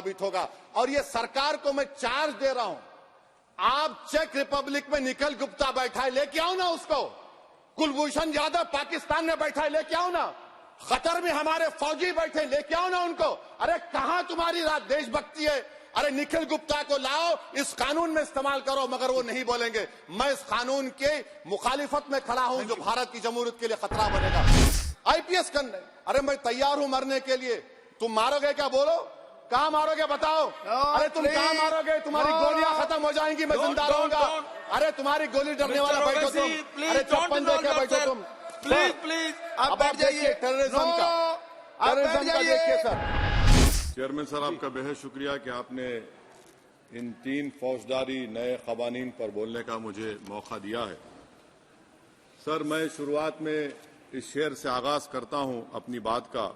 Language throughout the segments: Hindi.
साबित होगा। और ये सरकार को मैं चार्ज दे रहा हूं, आप चेक रिपब्लिक में निखिल गुप्ता बैठा है, लेके आओ ना उसको। कुलभूषण यादव पाकिस्तान में बैठा है, लेके आओ ना। कतर में हमारे फौजी बैठे, लेके आओ ना उनको। अरे कहां तुम्हारी देशभक्ति है? अरे निखिल गुप्ता को लाओ, इस कानून में इस्तेमाल करो, मगर वो नहीं बोलेंगे। मैं इस कानून के मुखालिफत में खड़ा हूं जो भारत की जमहूरियत के लिए खतरा बनेगा। आईपीएस करने, अरे मैं तैयार हूं मरने के लिए। तुम मारोगे क्या? बोलो, कहां मारोगे बताओ? अरे तुम कहां मारोगे? तुम्हारी गोलियां खत्म हो जाएंगी, मैं जिंदा रहूंगा। अरे तुम्हारी गोली डरने वाला बैठो तुम। अरे चप्पन देके बैठो तुम। प्लीज आप बैठ जाइए। टेररिज्म का देखिए सर। चेयरमैन सर, आपका बेहद शुक्रिया कि आपने इन 3 फौजदारी नए कवानीन पर बोलने का मुझे मौका दिया है। सर, मैं शुरुआत में इस शेर से आगाज करता हूं अपनी बात का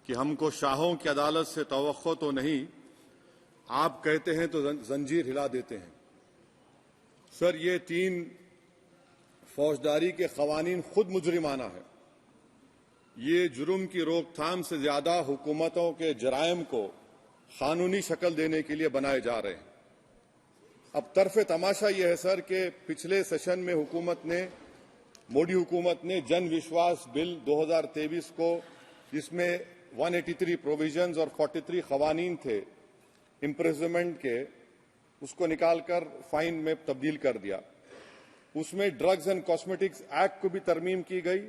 कि हमको शाहों की अदालत से तवक्को तो नहीं, आप कहते हैं तो जंजीर हिला देते हैं। सर, ये 3 फौजदारी के कवानीन खुद मुजरिमाना है। ये जुर्म की रोकथाम से ज्यादा हुकूमतों के जराइम को कानूनी शक्ल देने के लिए बनाए जा रहे हैं। अब तरफे तमाशा यह है सर कि पिछले सेशन में मोदी हुकूमत ने जन विश्वास बिल 2023 को, जिसमें 183 प्रोविजंस और 43 कवानीन थे इम्प्रिजनमेंट के, उसको निकालकर फाइन में तब्दील कर दिया। उसमें ड्रग्स एंड कॉस्मेटिक्स एक्ट को भी तरमीम की गई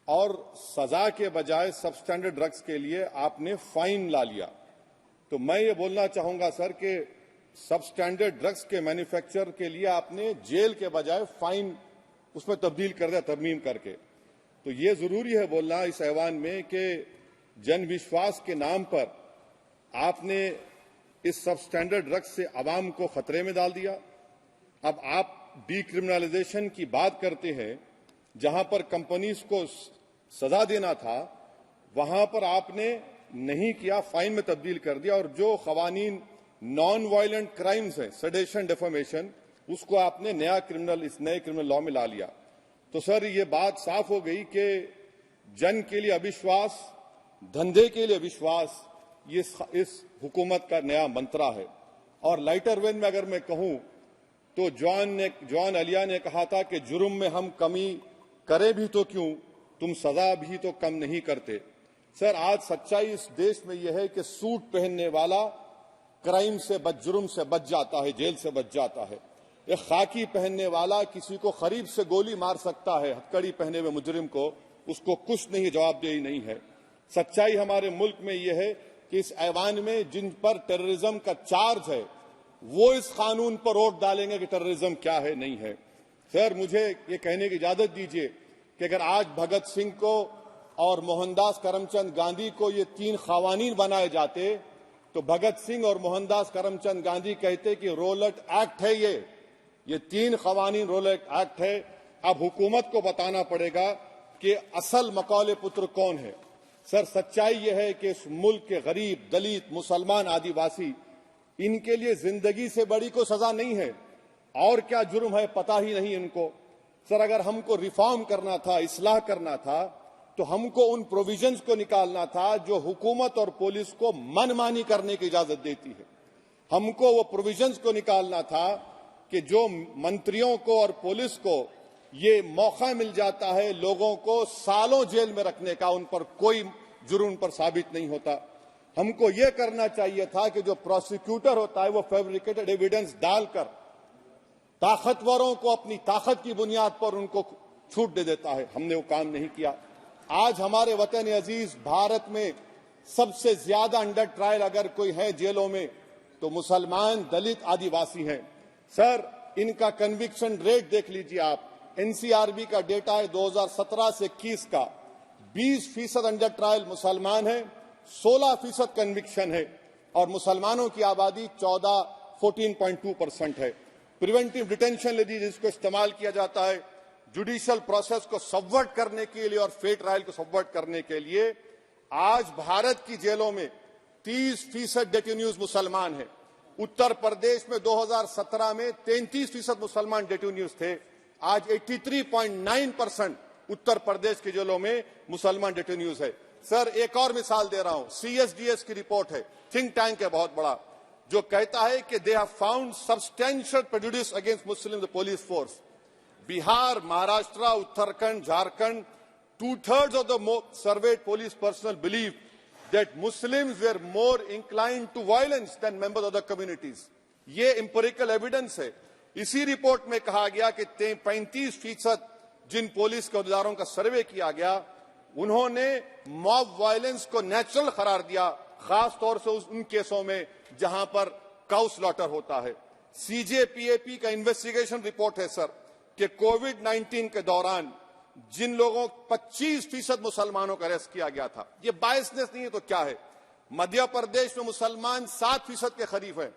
और सजा के बजाय सबस्टैंडर्ड ड्रग्स के लिए आपने फाइन ला लिया। तो मैं ये बोलना चाहूंगा सर कि सबस्टैंडर्ड ड्रग्स के मैन्युफैक्चर के लिए आपने जेल के बजाय फाइन उसमें तब्दील कर दिया तरमीम करके। तो ये जरूरी है बोलना इस ऐवान में कि जन विश्वास के नाम पर आपने इस सबस्टैंडर्ड ड्रग्स से आवाम को खतरे में डाल दिया। अब आप डीक्रिमिनलाइजेशन की बात करते हैं, जहां पर कंपनीज को सजा देना था वहां पर आपने नहीं किया, फाइन में तब्दील कर दिया। और जो कवानीन नॉन वायलेंट क्राइम्स हैं, सेडेशन, डिफेमेशन, उसको आपने इस नए क्रिमिनल लॉ में ला लिया। तो सर, ये बात साफ हो गई कि जन के लिए अविश्वास, धंधे के लिए विश्वास, ये इस हुकूमत का नया मंत्रा है। और लाइटर वेन में अगर मैं कहूं तो जॉन अलिया ने कहा था कि जुर्म में हम कमी करें भी तो क्यों, तुम सजा भी तो कम नहीं करते। सर, आज सच्चाई इस देश में यह है कि सूट पहनने वाला क्राइम से जुर्म से बच जाता है, जेल से बच जाता है। एक खाकी पहनने वाला किसी को करीब से गोली मार सकता है, हथकड़ी पहने हुए मुजरिम को, उसको कुछ नहीं, जवाबदेही नहीं है। सच्चाई हमारे मुल्क में यह है कि इस ऐवान में जिन पर टेररिज्म का चार्ज है वो इस कानून पर वोट डालेंगे कि टेररिज्म क्या है, नहीं है। सर, मुझे ये कहने की इजाजत दीजिए कि अगर आज भगत सिंह को और मोहनदास करमचंद गांधी को ये 3 कवानीन बनाए जाते तो भगत सिंह और मोहनदास करमचंद गांधी कहते कि रोलट एक्ट है, ये 3 कवानीन रोलट एक्ट है। अब हुकूमत को बताना पड़ेगा कि असल मकौले पुत्र कौन है। सर, सच्चाई यह है कि इस मुल्क के गरीब, दलित, मुसलमान, आदिवासी, इनके लिए जिंदगी से बड़ी कोई सजा नहीं है। और क्या जुर्म है पता ही नहीं इनको। सर, अगर हमको रिफॉर्म करना था, इस्लाह करना था, तो हमको उन प्रोविजंस को निकालना था जो हुकूमत और पुलिस को मनमानी करने की इजाजत देती है। हमको वो प्रोविजंस को निकालना था कि जो मंत्रियों को और पुलिस को ये मौका मिल जाता है लोगों को सालों जेल में रखने का, उन पर कोई जुर्म पर साबित नहीं होता। हमको ये करना चाहिए था कि जो प्रोसिक्यूटर होता है वो फैब्रिकेटेड एविडेंस डालकर ताकतवरों को अपनी ताकत की बुनियाद पर उनको छूट दे देता है। हमने वो काम नहीं किया। आज हमारे वतन अजीज भारत में सबसे ज्यादा अंडर ट्रायल अगर कोई है जेलों में तो मुसलमान, दलित, आदिवासी हैं। सर, इनका कन्विक्शन रेट देख लीजिए आप। एनसीआरबी का डेटा है 2017 से 21 का, 20% अंडर ट्रायल मुसलमान है, 16% कन्विक्शन है और मुसलमानों की आबादी 14.2% है। प्रिवेंटिव डिटेंशन ले लीजिए, जिसको इस्तेमाल किया जाता है जुडिशियल प्रोसेस को सबवर्ट करने के लिए और फेयर ट्रायल को सबवर्ट करने के लिए। आज भारत की जेलों में 30% डेटेन्यूज मुसलमान हैं। उत्तर प्रदेश में 2017 में 33% मुसलमान डेटेन्यूज थे। आज 83.9% उत्तर प्रदेश की जेलों में मुसलमान डेटेन्यूज है। सर एक और मिसाल दे रहा हूं, CSDS की रिपोर्ट है, थिंक टैंक है बहुत बड़ा, जो कहता है कि they have found substantial prejudice against Muslim the police force. Bihar, Maharashtra, Uttarakhand, Jharkhand, 2/3 of the surveyed police personnel believe that Muslims were more inclined to violence than members of the communities. ये empirical evidence है. इसी रिपोर्ट में कहा गया कि 35% जिन पुलिस के औहदेदारों का सर्वे किया गया, उन्होंने मॉब वायलेंस को नेचुरल करार दिया, खास तौर से उन केसों में जहां पर काउ स्लॉटर होता है. CJPAP का इन्वेस्टिगेशन रिपोर्ट है सर कि कोविड-19 के दौरान जिन लोगों 25% मुसलमानों का अरेस्ट किया गया था, ये बायसनेस नहीं है तो क्या है. मध्य प्रदेश में मुसलमान 7% के करीब है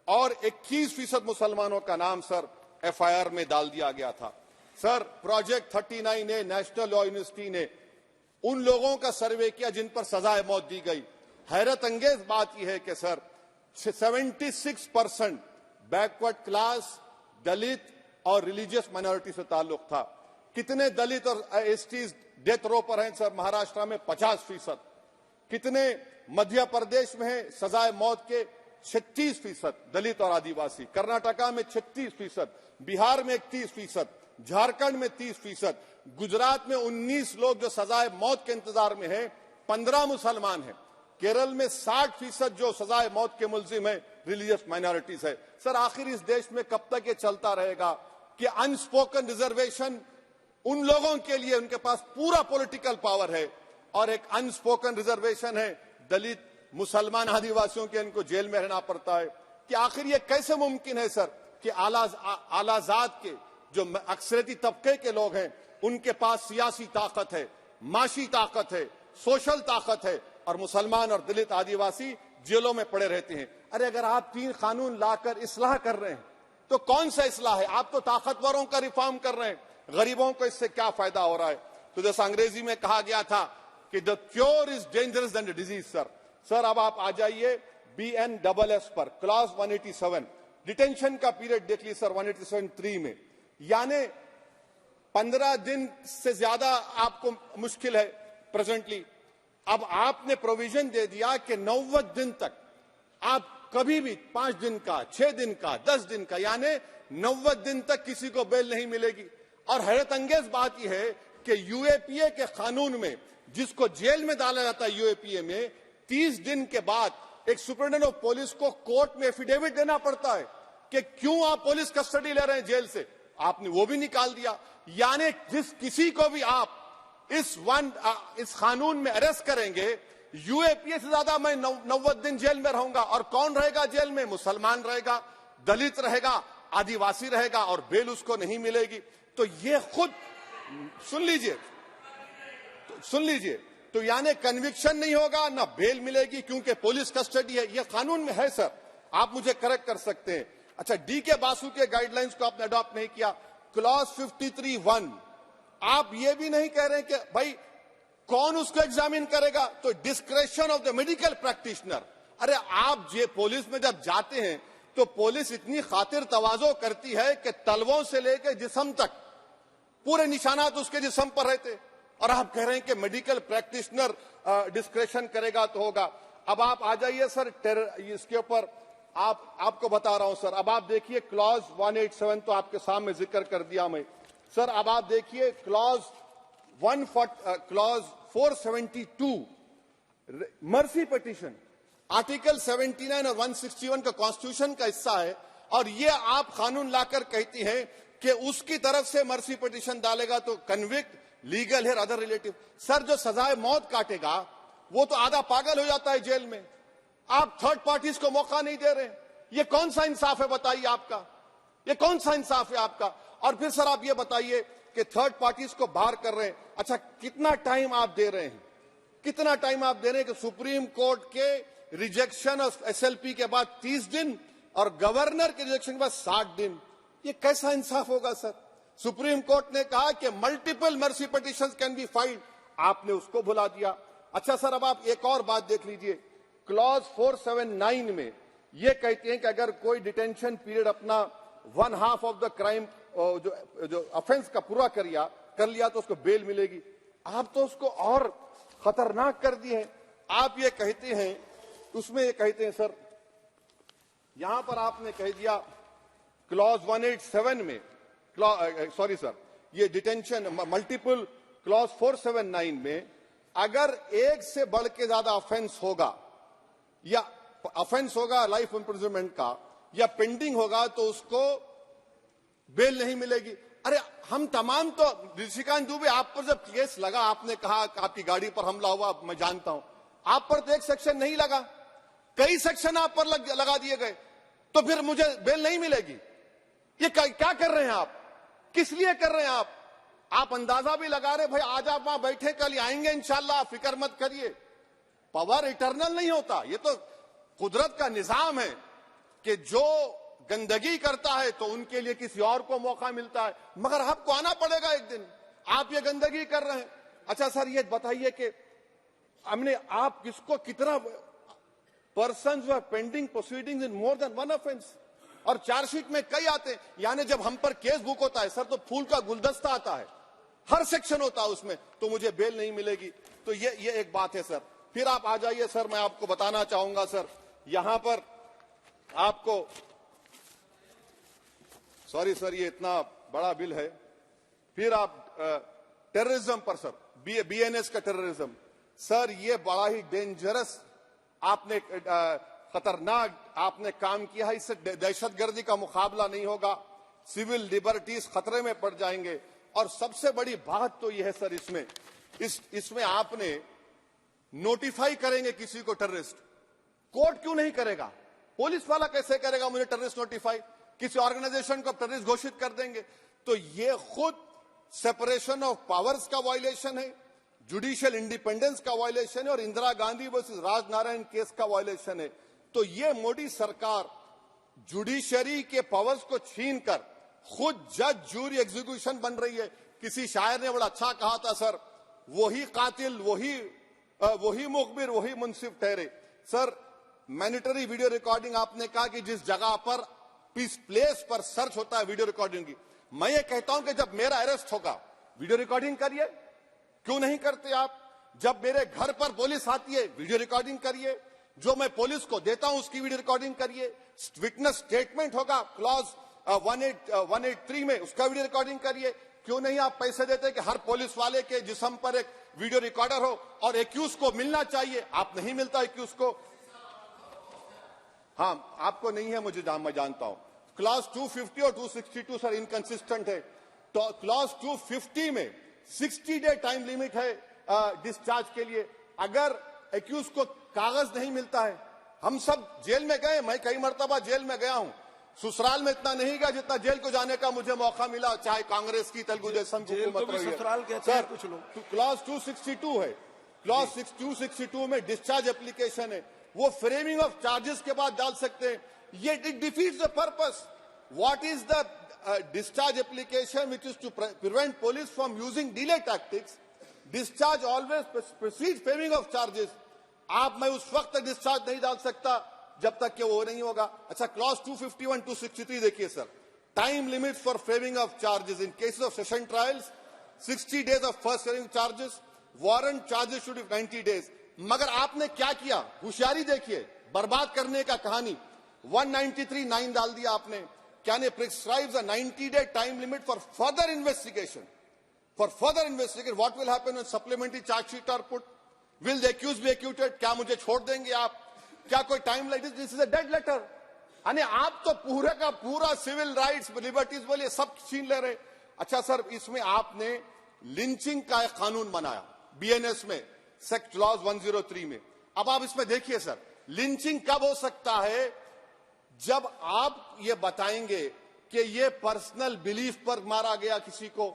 और 21% मुसलमानों का नाम सर FIR में डाल दिया गया था. सर प्रोजेक्ट 39 ने, नेशनल लॉ यूनिवर्सिटी ने उन लोगों का सर्वे किया जिन पर सजाए मौत दी गई. हैरत अंगेज बात यह है कि सर 76% बैकवर्ड क्लास, दलित और रिलीजियस माइनॉरिटी से ताल्लुक था. कितने दलित और STs डेथ रो पर हैं सर? महाराष्ट्र में 50%. कितने मध्य प्रदेश में है सजाए मौत के? 36% दलित और आदिवासी. कर्नाटका में 36%, बिहार में 31%, झारखंड में 30%, गुजरात में 19 लोग जो सजाए मौत के इंतजार में हैं, 15 मुसलमान हैं. केरल में 60% जो सजाए मौत के मुलजिम है रिलीजियस माइनॉरिटीज है. सर आखिर इस देश में कब तक ये चलता रहेगा कि अनस्पोकन रिजर्वेशन उन लोगों के लिए उनके पास पूरा पॉलिटिकल पावर है और एक अनस्पोकन रिजर्वेशन है दलित, मुसलमान, आदिवासियों के, इनको जेल में रहना पड़ता है. कि आखिर ये कैसे मुमकिन है सर कि आलाजात के जो अक्सरियती तबके के लोग हैं उनके पास सियासी ताकत है, माशी ताकत है, सोशल ताकत है और मुसलमान और दलित आदिवासी जेलों में पड़े रहते हैं. अरे अगर आप 3 कानून लाकर इस्लाह कर रहे हैं तो कौन सा इस्लाह है? आप तो ताकतवरों का रिफॉर्म कर रहे हैं, गरीबों को इससे क्या फायदा हो रहा है? तो जैसा अंग्रेजी में कहा गया था कि the cure is dangerous than the disease. Sir अब आप आ जाइए BNSS पर, क्लॉज 187 डिटेंशन का पीरियड देख लीजिए सर 187(3) में, यानी 15 दिन से ज्यादा आपको मुश्किल है प्रेजेंटली. अब आपने प्रोविजन दे दिया कि 90 दिन तक आप कभी भी 5 दिन का, 6 दिन का, 10 दिन का, यानी 90 दिन तक किसी को बेल नहीं मिलेगी. और हैरत अंगेज बात यह है कि UAPA के कानून में जिसको जेल में डाला जाता है UAPA में, 30 दिन के बाद एक सुपरिटेंडेंट ऑफ पुलिस को कोर्ट में एफिडेविट देना पड़ता है कि क्यों आप पुलिस कस्टडी ले रहे हैं जेल से. आपने वो भी निकाल दिया. यानी जिस किसी को भी आप इस कानून में अरेस्ट करेंगे, UAPA से ज्यादा मैं 90 दिन जेल में रहूंगा. और कौन रहेगा जेल में? मुसलमान रहेगा, दलित रहेगा, आदिवासी रहेगा और बेल उसको नहीं मिलेगी. तो ये खुद सुन लीजिए, तो यानी कन्विक्शन नहीं होगा, ना बेल मिलेगी क्योंकि पुलिस कस्टडी है. ये कानून में है सर, आप मुझे करेक्ट कर सकते हैं. अच्छा, DK बासु के गाइडलाइंस को आपने अडॉप्ट नहीं किया. क्लॉज 53(1) आप ये भी नहीं कह रहे कि भाई कौन उसको एग्जामिन करेगा, तो discretion of the medical practitioner. अरे आप पुलिस में जब जाते हैं तो पुलिस इतनी खातिर तवाजो करती है कि तलवों से लेकर जिस्म तक पूरे निशानात उसके जिस्म पर रहते, और आप कह रहे हैं कि मेडिकल प्रैक्टिशनर डिस्क्रेशन करेगा तो होगा. अब आप आ जाइए सर इसके ऊपर, आपको बता रहा हूं सर. अब आप देखिए क्लॉज 187 तो आपके सामने जिक्र कर दिया मैं सर. अब आप देखिए क्लॉज 472 मर्सी पिटीशन, आर्टिकल 79 और 161 का कॉन्स्टिट्यूशन का हिस्सा है, और ये आप कानून लाकर कहती हैं कि उसकी तरफ से मर्सी पिटीशन डालेगा तो convict, legal heir, other relative. Sir जो सजाए मौत काटेगा वो तो आधा पागल हो जाता है जेल में. आप थर्ड पार्टीज को मौका नहीं दे रहे. ये कौन सा इंसाफ है बताइए आपका? ये कौन सा इंसाफ है आपका? और फिर सर आप ये बताइए कि थर्ड पार्टीज को बाहर कर रहे हैं. अच्छा, कितना टाइम आप दे रहे हैं? कितना टाइम आप दे रहे हैं कि सुप्रीम कोर्ट के रिजेक्शन ऑफ SLP के बाद 30 दिन और गवर्नर के रिजेक्शन के बाद 60 दिन. ये कैसा इंसाफ होगा सर? सुप्रीम कोर्ट ने कहा कि multiple mercy petitions can be filed, आपने उसको भुला दिया. अच्छा सर, अब आप एक और बात देख लीजिए. क्लॉज 479 में ये कहते हैं कि अगर कोई डिटेंशन पीरियड अपना 1/2 ऑफ द क्राइम जो ऑफेंस का पूरा कर लिया तो उसको बेल मिलेगी. आप तो उसको और खतरनाक कर दी है। आप ये कहते हैं, उसमें ये कहते हैं सर, यहां पर आपने कह दिया क्लॉज 187 में, सॉरी सर, ये डिटेंशन मल्टीपल क्लॉज 479 में अगर एक से बढ़ के ज्यादा ऑफेंस होगा या ऑफेंस होगा लाइफ इम्प्रिजनमेंट का या पेंडिंग होगा तो उसको बेल नहीं मिलेगी। अरे हम तमाम तो ऋषिकांत दुबे, आप पर जब केस लगा, आपने कहा कि आपकी गाड़ी पर हमला हुआ, मैं जानता हूं, आप पर तो एक सेक्शन नहीं लगा, कई सेक्शन आप पर लगा दिए गए, तो फिर मुझे बेल नहीं मिलेगी। ये क्या कर रहे हैं आप, किस लिए कर रहे हैं आप अंदाजा भी लगा रहे भाई आज आप वहां बैठे, कल आएंगे इंशाल्लाह, फिक्र मत करिए। पावर इटर्नल नहीं होता, ये तो कुदरत का निजाम है कि जो गंदगी करता है तो उनके लिए किसी और को मौका मिलता है, मगर आपको आना पड़ेगा एक दिन। आप ये गंदगी कर रहे हैं। अच्छा सर, ये बताइए कि हमने आप किसको कितना पर्सन्स वर पेंडिंग प्रोसीडिंग्स इन मोर देन वन ऑफेंस, और चार्जशीट में कई आते हैं। यानी जब हम पर केस बुक होता है सर तो फूल का गुलदस्ता आता है, हर सेक्शन होता है उसमें, तो मुझे बेल नहीं मिलेगी। तो ये एक बात है सर। फिर आप आ जाइए सर, मैं आपको बताना चाहूंगा सर, यहां पर आपको, सॉरी सर ये इतना बड़ा बिल है। फिर आप टेररिज्म पर सर, बीएनएस का टेररिज्म सर, ये बड़ा ही डेंजरस आपने खतरनाक आपने काम किया है। इससे दहशतगर्दी का मुकाबला नहीं होगा, सिविल लिबर्टीज खतरे में पड़ जाएंगे। और सबसे बड़ी बात तो यह है सर, इसमें आपने नोटिफाई करेंगे किसी को टेररिस्ट, कोर्ट क्यों नहीं करेगा, पुलिस वाला कैसे करेगा मुझे टेररिस्ट नोटिफाई, किसी ऑर्गेनाइजेशन को टेररिस्ट घोषित कर देंगे। तो ये खुद सेपरेशन ऑफ पावर्स का वायलेशन है, जुडिशियल इंडिपेंडेंस का वायलेशन है और इंदिरा गांधी वर्सेस राजनारायण केस का वायलेशन है। तो ये मोदी सरकार जुडिशरी के पावर्स को छीनकर खुद जज जूरी एग्जीक्यूशन बन रही है। किसी शायर ने बड़ा अच्छा कहा था सर, वही कातिल वही मुखबिर वही मुंसिफ ठहरे। सर मैंडेटरी वीडियो रिकॉर्डिंग आपने कहा कि जिस जगह पर इस प्लेस पर सर्च होता है वीडियो रिकॉर्डिंग की, मैं ये कहता हूं कि जब मेरा अरेस्ट होगा वीडियो रिकॉर्डिंग करिए, क्यों नहीं करते आप? जब मेरे घर पर पुलिस आती है वीडियो रिकॉर्डिंग करिए, जो मैं पुलिस को देता हूं उसकी वीडियो रिकॉर्डिंग करिए, विटनेस स्टेटमेंट होगा क्लॉज 183 में उसका वीडियो रिकॉर्डिंग करिए। क्यों नहीं आप पैसे देते कि हर पुलिस वाले के जिस्म पर एक वीडियो रिकॉर्डर हो और एक्यूज को मिलना चाहिए, आप नहीं मिलता एक्यूज को। हाँ आपको नहीं है, मैं जानता हूं। क्लॉज 250 और 262 सर इनकंसिस्टेंट है। तो क्लॉज 250 में 60 डे टाइम लिमिट है डिस्चार्ज के लिए। अगर एक्यूज को कागज नहीं मिलता है, हम सब जेल में गए, मैं कई मर्तबा जेल में गया हूं, ससुराल में इतना नहीं गया जितना जेल को जाने का मुझे मौका मिला, चाहे कांग्रेस की तेलुगु देशम की हुकूमत रही है। सर कुछ लोग क्लॉज 262 है, क्लॉज 262 में डिस्चार्ज एप्लीकेशन है, वो फ्रेमिंग ऑफ चार्जेस के बाद डाल सकते हैं। ये it defeats the purpose. What is the discharge application which is to prevent police from using delay tactics? Discharge always precedes framing of charges. आप मैं उस वक्त तक डिस्चार्ज नहीं डाल सकता जब तक कि वो नहीं होगा। अच्छा क्लॉज 251 263 देखिए sir, time limit for framing of charges in cases of session trials 60 days of first hearing charges, warrant charges should be 90 days। मगर आपने क्या किया, होशियारी देखिए, बर्बाद करने का कहानी 193(9) डाल दिया आपने। Can it prescribes a 90-day time limit for further investigation? For further investigation, what will happen when supplementary charge sheet are put? Will the accused be acquitted? क्या मुझे छोड़ देंगे आप? क्या कोई timeline? This is a dead letter. यानी आप तो पूरे का पूरा सिविल राइट्स लिबर्टीज बोलिए सब छीन ले रहे। अच्छा सर, इसमें आपने लिंचिंग का एक कानून बनाया बीएनएस में, सेक्ट क्लॉज 103 में। अब आप इसमें देखिए सर, लिंचिंग कब हो सकता है? जब आप ये बताएंगे कि ये पर्सनल बिलीफ पर मारा गया, किसी को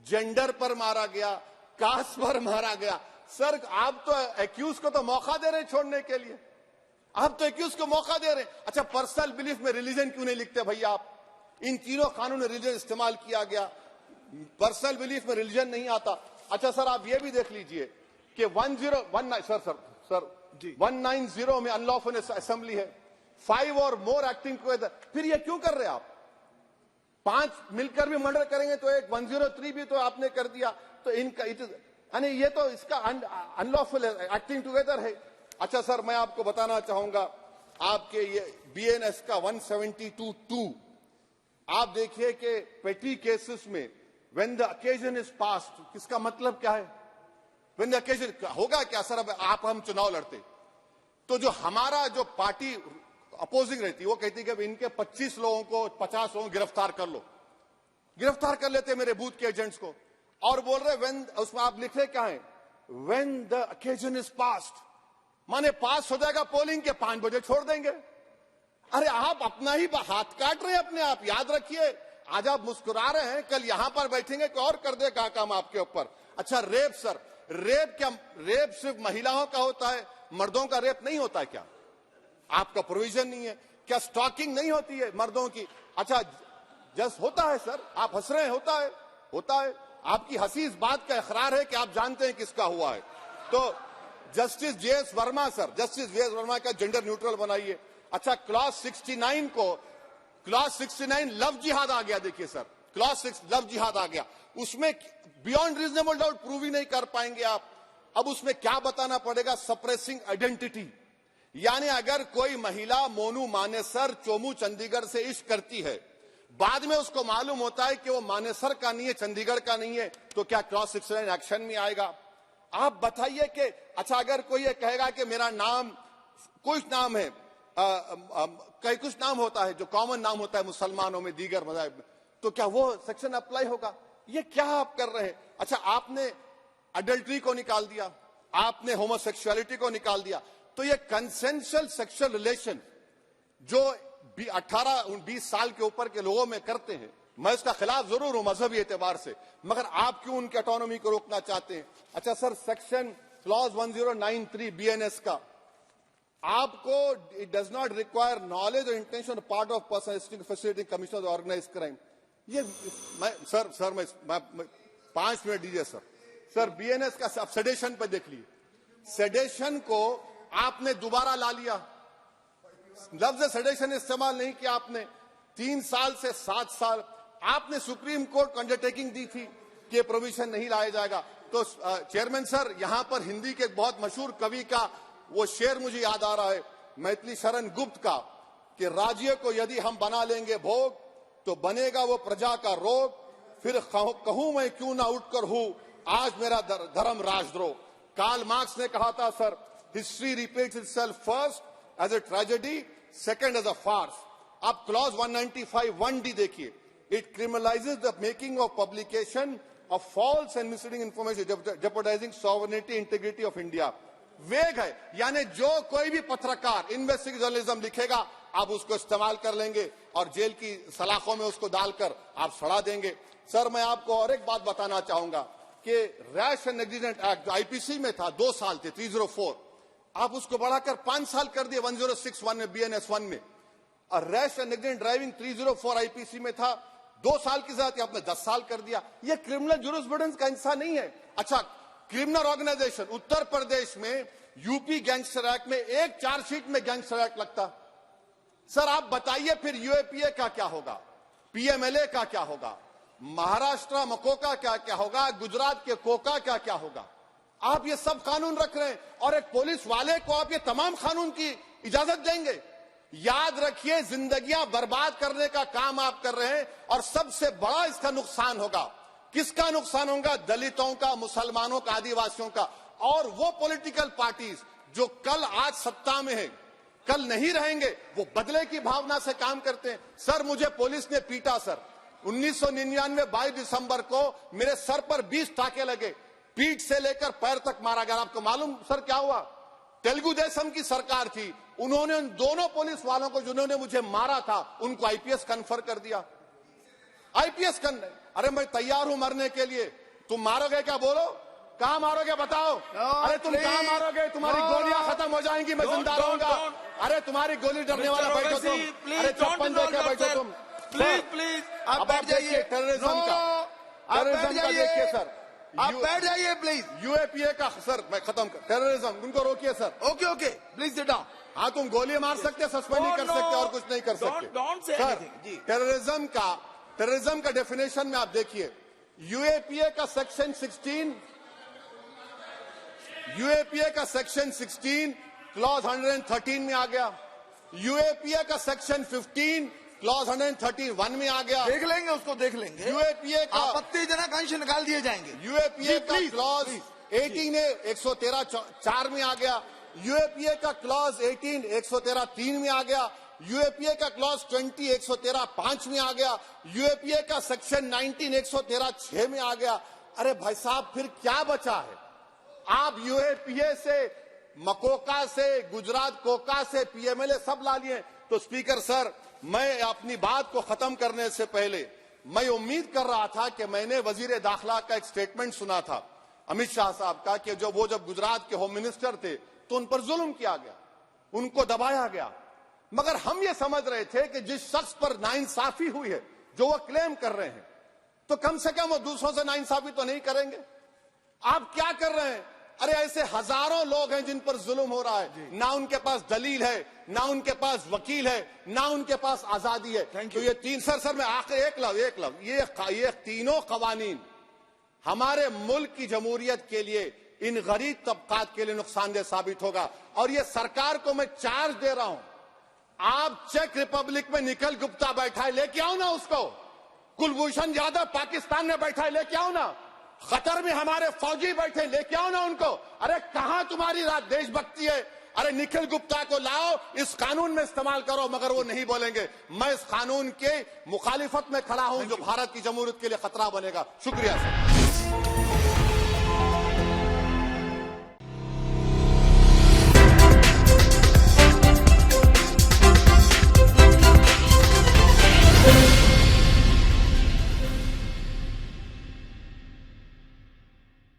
जेंडर पर मारा गया, कास्ट पर मारा गया। सर आप तो एक्यूज को तो मौका दे रहे हैं छोड़ने के लिए, आप तो एक्यूज को मौका दे रहे हैं। अच्छा पर्सनल बिलीफ में रिलीजन क्यों नहीं लिखते भैया आप? इन तीनों कानून में रिलीजन इस्तेमाल किया गया, पर्सनल बिलीफ में रिलीजन नहीं आता। अच्छा सर आप ये भी देख लीजिए कि 190 सर 190 में अनलॉफुल असेंबली है, 5 और मोर एक्टिंग टुगेदर। फिर ये क्यों कर रहे हैं आप? 5 मिलकर भी मर्डर करेंगे तो एक 103 भी तो आपने कर दिया। तो इनका इट इज यानी ये तो इसका अनलॉफुल एक्टिंग टुगेदर है। अच्छा सर, मैं आपको बताना चाहूंगा, आपके ये बीएनएस का 172(2) आप देखिए कि पेटी केसेस में when the occasion is passed, इसका मतलब क्या है? व्हेन द अकेजन होगा क्या सर? अब आप हम चुनाव लड़ते तो जो हमारा जो पार्टी अपोजिंग रहती वो कहती कि इनके 25 लोगों को 50 लोगों को गिरफ्तार कर लो, गिरफ्तार कर लेते मेरे बूथ के एजेंट्स को, और बोल रहे व्हेन, उसमें आप लिख रहे क्या है? When the occasion is passed, माने पास हो जाएगा पोलिंग के 5 बजे छोड़ देंगे। अरे आप अपना ही हाथ काट रहे हैं अपने आप। याद रखिए, आज आप मुस्कुरा रहे हैं, कल यहां पर बैठेंगे कोई और कर देगा काम आपके ऊपर। अच्छा रेप सर, रेप क्या? रेप सिर्फ महिलाओं का होता है, मर्दों का रेप नहीं होता क्या? आपका प्रोविजन नहीं है क्या? स्टॉकिंग नहीं होती है मर्दों की? अच्छा जस्ट होता है सर, आप हंस रहे हैं, होता है, होता है। आपकी हंसी इस बात का इकरार है कि आप जानते हैं किसका हुआ है। तो justice JS Verma sir, justice JS Verma का जेंडर न्यूट्रल बनाइए। अच्छा क्लॉज 69 को, क्लॉज 69 लव जिहाद आ गया। देखिए सर, क्लॉज 6 लव जिहाद आ गया, उसमें बियॉन्ड रीजनेबल डाउट प्रूव ही नहीं कर पाएंगे आप। अब उसमें क्या बताना पड़ेगा? सप्रेसिंग आइडेंटिटी, यानी अगर कोई महिला मोनू मानेसर चोमू चंडीगढ़ से इश्क करती है, बाद में उसको मालूम होता है कि वो मानेसर का नहीं है, चंडीगढ़ का नहीं है, तो क्या क्लॉज 69 एक्शन में आएगा? आप बताइए कि अच्छा अगर कोई ये कहेगा कि मेरा नाम, कुछ नाम है, कई कुछ नाम होता है जो कॉमन नाम होता है मुसलमानों में, दीगर मज़ाहिब में, तो क्या वो सेक्शन अप्लाई होगा? ये क्या आप कर रहे हैं? अच्छा आपने अडल्ट्री को निकाल दिया, आपने होमोसेक्सुअलिटी को निकाल दिया, तो ये कंसेंशुअल सेक्सुअल रिलेशन जो 18-20 साल के ऊपर के लोगों में करते हैं, मैं इसका खिलाफ जरूर हूं मजहबी एतबार से, मगर आप क्यों उनकी ऑटोनॉमी को रोकना चाहते हैं? अच्छा सर, सेक्शन क्लॉज 1093 बीएनएस का, आपको it does not require knowledge और intention part of person facility commission organise crime. ये मैं 5 मिनट दीजिए सर। सर बीएनएस का आप सेडेशन पर देख लीजिए, सेडेशन को आपने दोबारा ला लिया, लफ्ज सेडेशन इस्तेमाल नहीं किया आपने। 3 साल से 7 साल आपने सुप्रीम कोर्ट को अंडरटेकिंग दी थी कि प्रोविजन नहीं लाया जाएगा। तो चेयरमैन सर, यहां पर हिंदी के एक बहुत मशहूर कवि का वो शेर मुझे याद आ रहा है, मैथिली शरण गुप्त का, कि राज्य को यदि हम बना लेंगे भोग तो बनेगा वो प्रजा का रोग, फिर कहूं मैं क्यों ना उठकर हूं आज मेरा धर्म राजद्रोह। कार्ल मार्क्स ने कहा था sir, history repeats itself first as a tragedy, second as a farce. आप क्लॉज 195(1)(d) देखिए, it criminalises the making of publication of false and misleading information jeopardising sovereignty integrity of India. Vague है, यानी जो कोई भी पत्रकार इन्वेस्टिगेटिव जर्नलिज्म लिखेगा आप उसको इस्तेमाल कर लेंगे और जेल की सलाखों में उसको डालकर आप सड़ा देंगे। सर मैं आपको और एक बात बताना चाहूंगा कि रैश एंड नेग्लिजेंट एक्ट जो आईपीसी में था 2 साल थे, 304, आप उसको बढ़ाकर 5 साल कर दिए 1061 में, बीएनएस 1 में। और rash and negligent driving 304 IPC में था 2 साल की सजा, आपने 10 साल कर दिया। ये क्रिमिनल जुरिस्प्रूडेंस का हिस्सा नहीं है। अच्छा क्रिमिनल ऑर्गेनाइजेशन, उत्तर प्रदेश में यूपी गैंगस्टर एक्ट में एक चार्जशीट में गैंगस्टर एक्ट लगता। सर आप बताइए फिर यूएपीए का क्या होगा, पीएमएलए का क्या होगा, महाराष्ट्र मको का क्या होगा, गुजरात के कोका का क्या होगा? आप ये सब कानून रख रहे हैं और एक पुलिस वाले को आप ये तमाम कानून की इजाजत देंगे? याद रखिए, जिंदगियां बर्बाद करने का काम आप कर रहे हैं और सबसे बड़ा इसका नुकसान होगा। किसका नुकसान होगा? दलितों का, मुसलमानों का, आदिवासियों का। और वो पॉलिटिकल पार्टीज जो कल आज सत्ता में है, कल नहीं रहेंगे, वो बदले की भावना से काम करते हैं। सर मुझे पुलिस ने पीटा सर, 1999 22 दिसंबर को मेरे सर पर 20 टाके लगे, पीठ से लेकर पैर तक मारा गया। आपको मालूम सर क्या हुआ? तेलुगु देशम की सरकार थी, उन्होंने उन दोनों पुलिस वालों को जिन्होंने मुझे मारा था उनको आईपीएस कन्फर कर दिया। आईपीएस अरे मैं तैयार हूं मरने के लिए, तुम मारोगे क्या? बोलो कहां मारोगे बताओ? अरे तुम कहां मारोगे? तुम्हारी गोलियां खत्म हो जाएंगी, मैं जिंदा रहूंगा। अरे तुम्हारी गोली डरने वाला बैठो तुम, अरे चप्पन देकर बैठो तुम। प्लीज आप बैठ जाइए। टेररिज्म का देखिए सर, आप बैठ जाइए प्लीज। यूएपीए का सर मैं खत्म कर, टेररिज्म उनको रोकिए sir. Okay please sit down. हाँ तुम गोली मार सकते, सस्पेंड नहीं कर सकते और कुछ नहीं कर सकते सर। टेररिज्म का डेफिनेशन में आप देखिए, यूएपीए का सेक्शन 16 यूएपीए का सेक्शन 16 क्लॉज 113 में आ गया, यूएपीए का सेक्शन 15 क्लॉज 131 में आ गया, देख लेंगे उसको, देख लेंगे। यूएपीए का आपत्तिजनक अंश निकाल दिए जाएंगे। यूएपीए का प्लीज, क्लॉज प्लीज। 18 113(4) में आ गया, यूएपीए का क्लॉज 18 113(3) में आ गया, यूएपीए का क्लॉज 20 113(5) में आ गया, यूएपीए का सेक्शन 19 113(6) में आ गया। अरे भाई साहब, फिर क्या बचा है? आप यूएपीए से, मकोका से, गुजरात कोका से पीएमएलए सब ला लिए। तो स्पीकर सर, मैं अपनी बात को खत्म करने से पहले मैं उम्मीद कर रहा था कि मैंने वजीर दाखिला का एक स्टेटमेंट सुना था अमित शाह साहब का कि जब गुजरात के होम मिनिस्टर थे तो उन पर जुल्म किया गया, उनको दबाया गया। मगर हम ये समझ रहे थे कि जिस शख्स पर नाइंसाफी हुई है, जो वो क्लेम कर रहे हैं, तो कम से कम वो दूसरों से नाइंसाफी तो नहीं करेंगे। आप क्या कर रहे हैं? अरे ऐसे हजारों लोग हैं जिन पर जुल्म हो रहा है, ना उनके पास दलील है, ना उनके पास वकील है, ना उनके पास आजादी है। तो ये तीन सर मैं आखिर एक लव ये तीनों कवानीन हमारे मुल्क की जमहूरियत के लिए, इन गरीब तबकात के लिए नुकसानदेह साबित होगा। और ये सरकार को मैं चार्ज दे रहा हूं, आप चेक रिपब्लिक में निखिल गुप्ता बैठा है, लेके आओ ना उसको। कुलभूषण यादव पाकिस्तान में बैठा है, लेके आओ ना। कतर में हमारे फौजी बैठे, लेके आओ ना उनको। अरे कहां तुम्हारी देशभक्ति है? अरे निखिल गुप्ता को लाओ, इस कानून में इस्तेमाल करो। मगर वो नहीं बोलेंगे। मैं इस कानून के मुखालिफत में खड़ा हूं जो भारत की जमहूरियत के लिए खतरा बनेगा। शुक्रिया सर।